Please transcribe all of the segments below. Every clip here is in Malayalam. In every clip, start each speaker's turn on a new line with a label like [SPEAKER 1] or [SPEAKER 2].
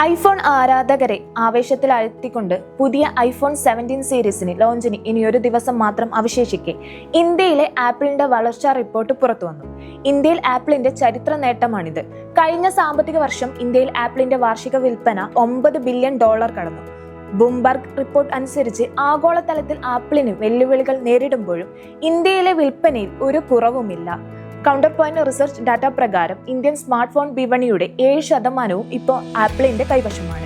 [SPEAKER 1] ഐഫോൺ ആരാധകരെ ആവേശത്തിലാഴ്ത്തിക്കൊണ്ട് പുതിയ ഐഫോൺ 17 സീരീസിന് ലോഞ്ചിന് ഇനിയൊരു ദിവസം മാത്രം അവശേഷിക്കെ ഇന്ത്യയിലെ ആപ്പിളിന്റെ വളർച്ചാ റിപ്പോർട്ട് പുറത്തുവന്നു. ഇന്ത്യയിൽ ആപ്പിളിന്റെ ചരിത്ര നേട്ടമാണിത്. കഴിഞ്ഞ സാമ്പത്തിക വർഷം ഇന്ത്യയിൽ ആപ്പിളിന്റെ വാർഷിക വിൽപ്പന $9 ബില്യൺ കടന്നു. ബ്ലൂംബർഗ് റിപ്പോർട്ട് അനുസരിച്ച് ആഗോളതലത്തിൽ ആപ്പിളിന് വെല്ലുവിളികൾ നേരിടുമ്പോഴും ഇന്ത്യയിലെ വിൽപ്പനയിൽ ഒരു കുറവുമില്ല. കൗണ്ടർ പോയിന്റ് റിസർച്ച് ഡാറ്റ പ്രകാരം ഇന്ത്യൻ സ്മാർട്ട് ഫോൺ വിപണിയുടെ 7% ഇപ്പോൾ ആപ്പിളിന്റെ കൈവശമാണ്.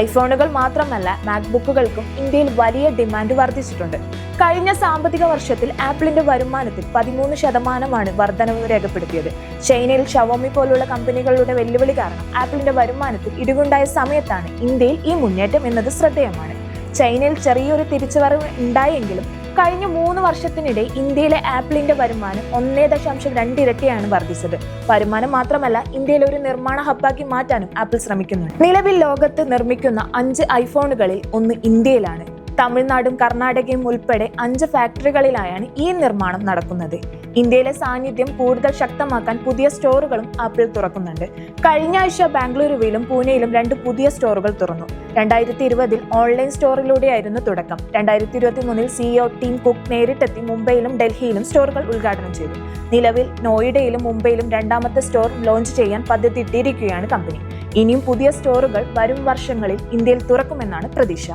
[SPEAKER 1] ഐഫോണുകൾ മാത്രമല്ല, മാക്ബുക്കുകൾക്കും ഇന്ത്യയിൽ വലിയ ഡിമാൻഡ് വർദ്ധിച്ചിട്ടുണ്ട്. കഴിഞ്ഞ സാമ്പത്തിക വർഷത്തിൽ ആപ്പിളിന്റെ വരുമാനത്തിൽ 13% വർധനവ് രേഖപ്പെടുത്തിയത്. ചൈനയിൽ ഷവോമി പോലുള്ള കമ്പനികളുടെ വെല്ലുവിളി കാരണം ആപ്പിളിന്റെ വരുമാനത്തിൽ ഇടിവുണ്ടായ സമയത്താണ് ഇന്ത്യയിൽ ഈ മുന്നേറ്റം എന്നത് ശ്രദ്ധേയമാണ്. ചൈനയിൽ ചെറിയൊരു തിരിച്ചുവരവ് ഉണ്ടായെങ്കിലും കഴിഞ്ഞ 3 വർഷത്തിനിടെ ഇന്ത്യയിലെ ആപ്പിളിന്റെ വരുമാനം 1.2 ഇരട്ടിയാണ് വർദ്ധിച്ചത്. വരുമാനം മാത്രമല്ല, ഇന്ത്യയിലെ ഒരു നിർമ്മാണ ഹബ്ബാക്കി മാറ്റാനും ആപ്പിൾ ശ്രമിക്കുന്നുണ്ട്. നിലവിൽ ലോകത്ത് നിർമ്മിക്കുന്ന 5 ഐഫോണുകളിൽ ഒന്ന് ഇന്ത്യയിലാണ്. തമിഴ്നാടും കർണാടകയും ഉൾപ്പെടെ 5 ഫാക്ടറികളിലായാണ് ഈ നിർമ്മാണം നടക്കുന്നത്. ഇന്ത്യയിലെ സാന്നിധ്യം കൂടുതൽ ശക്തമാക്കാൻ പുതിയ സ്റ്റോറുകളും ആപ്പിൾ തുറക്കുന്നുണ്ട്. കഴിഞ്ഞ ആഴ്ച ബാംഗ്ലൂരുവിലും പൂനെയിലും 2 പുതിയ സ്റ്റോറുകൾ തുറന്നു. 2020 ഓൺലൈൻ സ്റ്റോറിലൂടെയായിരുന്നു തുടക്കം. 2023 CEO ടീം കുക്ക് നേരിട്ടെത്തി മുംബൈയിലും ഡൽഹിയിലും സ്റ്റോറുകൾ ഉദ്ഘാടനം ചെയ്തു. നിലവിൽ നോയിഡയിലും മുംബൈയിലും 2ാമത്തെ സ്റ്റോർ ലോഞ്ച് ചെയ്യാൻ പദ്ധതിയിട്ടിരിക്കുകയാണ് കമ്പനി. ഇനിയും പുതിയ സ്റ്റോറുകൾ വരും വർഷങ്ങളിൽ ഇന്ത്യയിൽ തുറക്കുമെന്നാണ് പ്രതീക്ഷ.